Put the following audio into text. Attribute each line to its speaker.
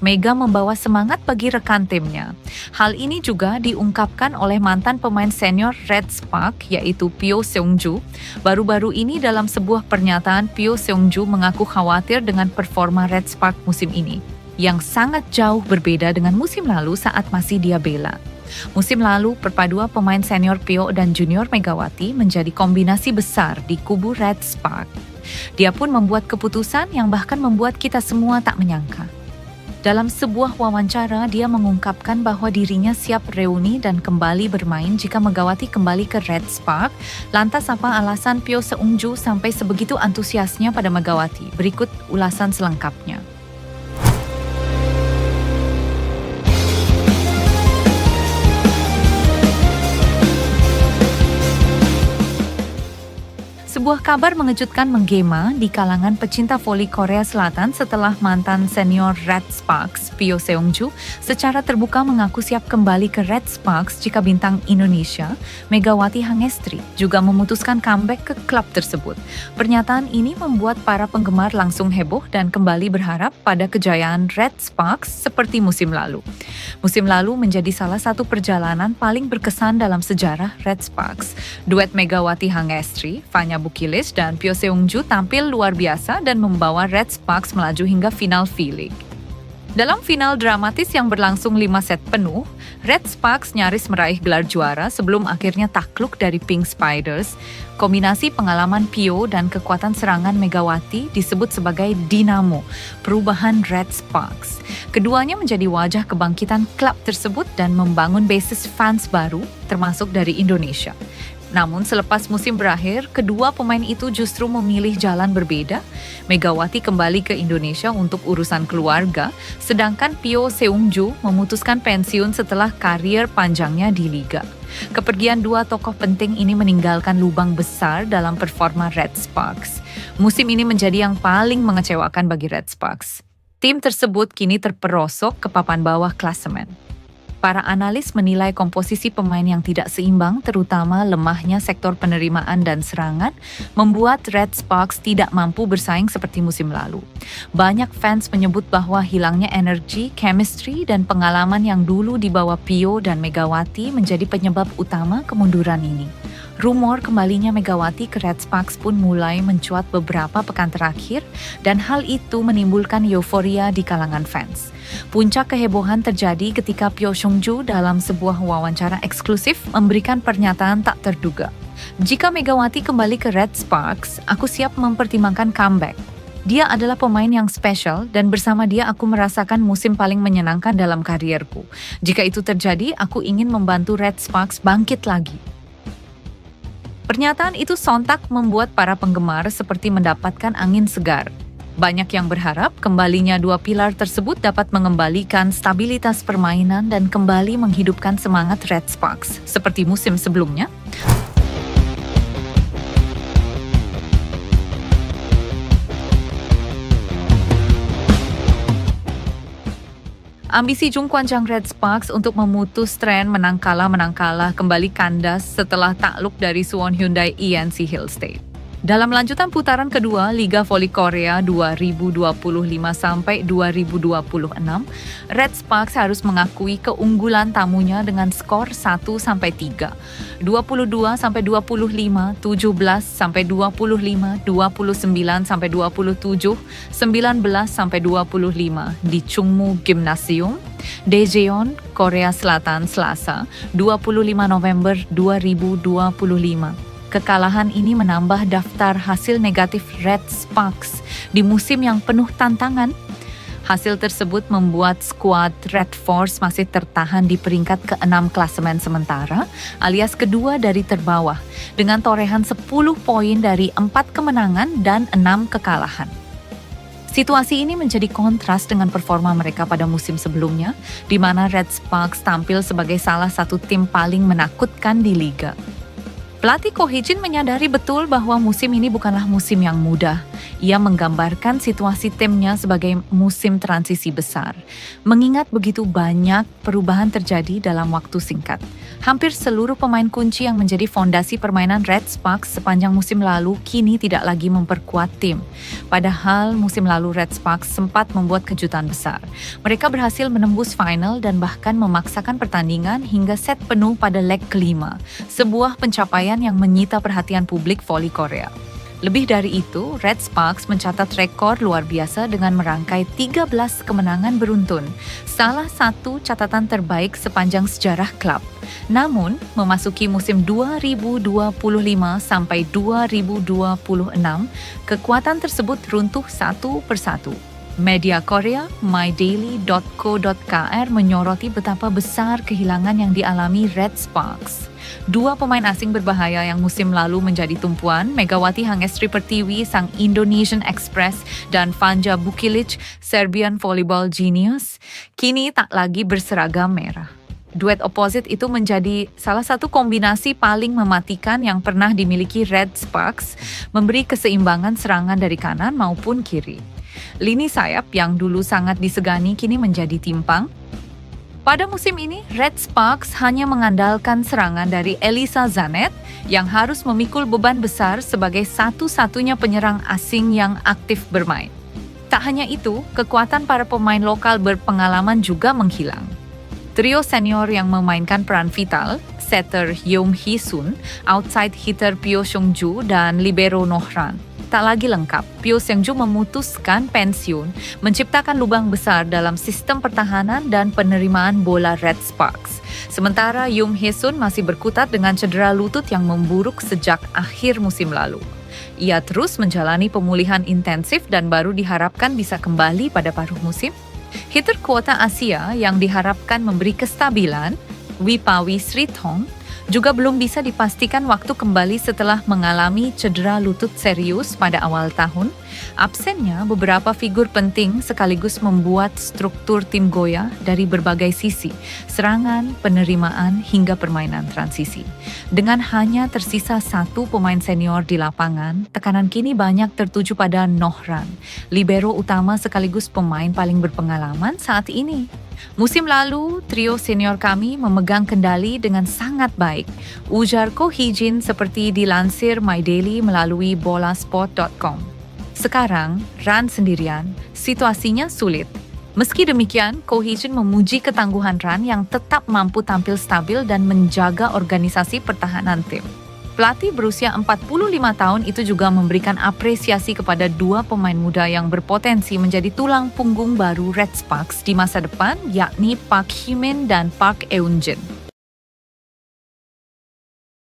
Speaker 1: Mega membawa semangat bagi rekan timnya. Hal ini juga diungkapkan oleh mantan pemain senior Red Spark yaitu Pyo Seung-ju. Baru-baru ini dalam sebuah pernyataan Pyo Seung-ju mengaku khawatir dengan performa Red Spark musim ini yang sangat jauh berbeda dengan musim lalu saat masih dia bela. Musim lalu, perpaduan pemain senior Pyo dan junior Megawati menjadi kombinasi besar di kubu Red Spark. Dia pun membuat keputusan yang bahkan membuat kita semua tak menyangka. Dalam sebuah wawancara, dia mengungkapkan bahwa dirinya siap reuni dan kembali bermain jika Megawati kembali ke Red Spark. Lantas apa alasan Pyo Seung-ju sampai sebegitu antusiasnya pada Megawati? Berikut ulasan selengkapnya. Sebuah kabar mengejutkan menggema di kalangan pecinta voli Korea Selatan setelah mantan senior Red Sparks, Pyo Seung-ju, secara terbuka mengaku siap kembali ke Red Sparks jika bintang Indonesia, Megawati Hangestri, juga memutuskan comeback ke klub tersebut. Pernyataan ini membuat para penggemar langsung heboh dan kembali berharap pada kejayaan Red Sparks seperti musim lalu. Musim lalu menjadi salah satu perjalanan paling berkesan dalam sejarah Red Sparks. Duet Megawati Hangestri, Fanya Bukilis dan Pyo Seung-ju tampil luar biasa dan membawa Red Sparks melaju hingga final V-League. Dalam final dramatis yang berlangsung 5 set penuh, Red Sparks nyaris meraih gelar juara sebelum akhirnya takluk dari Pink Spiders. Kombinasi pengalaman Pyo dan kekuatan serangan Megawati disebut sebagai dinamo perubahan Red Sparks. Keduanya menjadi wajah kebangkitan klub tersebut dan membangun basis fans baru, termasuk dari Indonesia. Namun selepas musim berakhir, kedua pemain itu justru memilih jalan berbeda. Megawati kembali ke Indonesia untuk urusan keluarga, sedangkan Pyo Seung-ju memutuskan pensiun setelah karier panjangnya di liga. Kepergian dua tokoh penting ini meninggalkan lubang besar dalam performa Red Sparks. Musim ini menjadi yang paling mengecewakan bagi Red Sparks. Tim tersebut kini terperosok ke papan bawah klasemen. Para analis menilai komposisi pemain yang tidak seimbang, terutama lemahnya sektor penerimaan dan serangan, membuat Red Sparks tidak mampu bersaing seperti musim lalu. Banyak fans menyebut bahwa hilangnya energi, chemistry, dan pengalaman yang dulu dibawa Pyo dan Megawati menjadi penyebab utama kemunduran ini. Rumor kembalinya Megawati ke Red Sparks pun mulai mencuat beberapa pekan terakhir dan hal itu menimbulkan euforia di kalangan fans. Puncak kehebohan terjadi ketika Pyo Seung-ju dalam sebuah wawancara eksklusif memberikan pernyataan tak terduga. Jika Megawati kembali ke Red Sparks, aku siap mempertimbangkan comeback. Dia adalah pemain yang spesial dan bersama dia aku merasakan musim paling menyenangkan dalam karierku. Jika itu terjadi, aku ingin membantu Red Sparks bangkit lagi. Pernyataan itu sontak membuat para penggemar seperti mendapatkan angin segar. Banyak yang berharap kembalinya dua pilar tersebut dapat mengembalikan stabilitas permainan dan kembali menghidupkan semangat Red Sparks seperti musim sebelumnya. Ambisi Jung Kwan-jang Red Sparks untuk memutus tren menang kalah kembali kandas setelah takluk dari Suwon Hyundai ENC Hill State. Dalam lanjutan putaran kedua Liga Voli Korea 2025-2026, Red Sparks harus mengakui keunggulan tamunya dengan skor 1-3, 22-25, 17-25, 29-27, 19-25 di Chungmu Gymnasium, Daejeon, Korea Selatan, Selasa, 25 November 2025. Kekalahan ini menambah daftar hasil negatif Red Sparks di musim yang penuh tantangan. Hasil tersebut membuat skuad Red Force masih tertahan di peringkat ke-6 klasemen sementara, alias kedua dari terbawah, dengan torehan 10 poin dari 4 kemenangan dan 6 kekalahan. Situasi ini menjadi kontras dengan performa mereka pada musim sebelumnya, di mana Red Sparks tampil sebagai salah satu tim paling menakutkan di liga. Pelatih Ko Hee-jin menyadari betul bahwa musim ini bukanlah musim yang mudah. Ia menggambarkan situasi timnya sebagai musim transisi besar. Mengingat begitu banyak perubahan terjadi dalam waktu singkat. Hampir seluruh pemain kunci yang menjadi fondasi permainan Red Sparks sepanjang musim lalu kini tidak lagi memperkuat tim. Padahal musim lalu Red Sparks sempat membuat kejutan besar. Mereka berhasil menembus final dan bahkan memaksakan pertandingan hingga set penuh pada leg kelima. Sebuah pencapaian yang menyita perhatian publik voli Korea. Lebih dari itu, Red Sparks mencatat rekor luar biasa dengan merangkai 13 kemenangan beruntun, salah satu catatan terbaik sepanjang sejarah klub. Namun, memasuki musim 2025 sampai 2026, kekuatan tersebut runtuh satu persatu. Media Korea, mydaily.co.kr menyoroti betapa besar kehilangan yang dialami Red Sparks. Dua pemain asing berbahaya yang musim lalu menjadi tumpuan, Megawati Hangestri Pertiwi sang Indonesian Express dan Vanja Bukilic, Serbian volleyball genius, kini tak lagi berseragam merah. Duet oposit itu menjadi salah satu kombinasi paling mematikan yang pernah dimiliki Red Sparks, memberi keseimbangan serangan dari kanan maupun kiri. Lini sayap yang dulu sangat disegani kini menjadi timpang. Pada musim ini, Red Sparks hanya mengandalkan serangan dari Elisa Zanet yang harus memikul beban besar sebagai satu-satunya penyerang asing yang aktif bermain. Tak hanya itu, kekuatan para pemain lokal berpengalaman juga menghilang. Trio senior yang memainkan peran vital, setter Yeom Hee-sun, outside hitter Pyo Seung-ju, dan libero Nohran, tak lagi lengkap. Pyo Seung-ju memutuskan pensiun, menciptakan lubang besar dalam sistem pertahanan dan penerimaan bola Red Sparks. Sementara Yeom Hee-sun masih berkutat dengan cedera lutut yang memburuk sejak akhir musim lalu. Ia terus menjalani pemulihan intensif dan baru diharapkan bisa kembali pada paruh musim. Hitter kuota Asia yang diharapkan memberi kestabilan, Wipawi Srithong, juga belum bisa dipastikan waktu kembali setelah mengalami cedera lutut serius pada awal tahun. Absennya beberapa figur penting sekaligus membuat struktur tim goyah dari berbagai sisi, serangan, penerimaan, hingga permainan transisi. Dengan hanya tersisa satu pemain senior di lapangan, tekanan kini banyak tertuju pada Nohran, libero utama sekaligus pemain paling berpengalaman saat ini. Musim lalu, trio senior kami memegang kendali dengan sangat baik, ujar Ko Hee-jin seperti dilansir My Daily melalui bolasport.com. Sekarang, Ran sendirian, situasinya sulit. Meski demikian, Ko Hee-jin memuji ketangguhan Ran yang tetap mampu tampil stabil dan menjaga organisasi pertahanan tim. Pelatih berusia 45 tahun itu juga memberikan apresiasi kepada dua pemain muda yang berpotensi menjadi tulang punggung baru Red Sparks di masa depan, yakni Park Hee-min dan Park Eun-jin.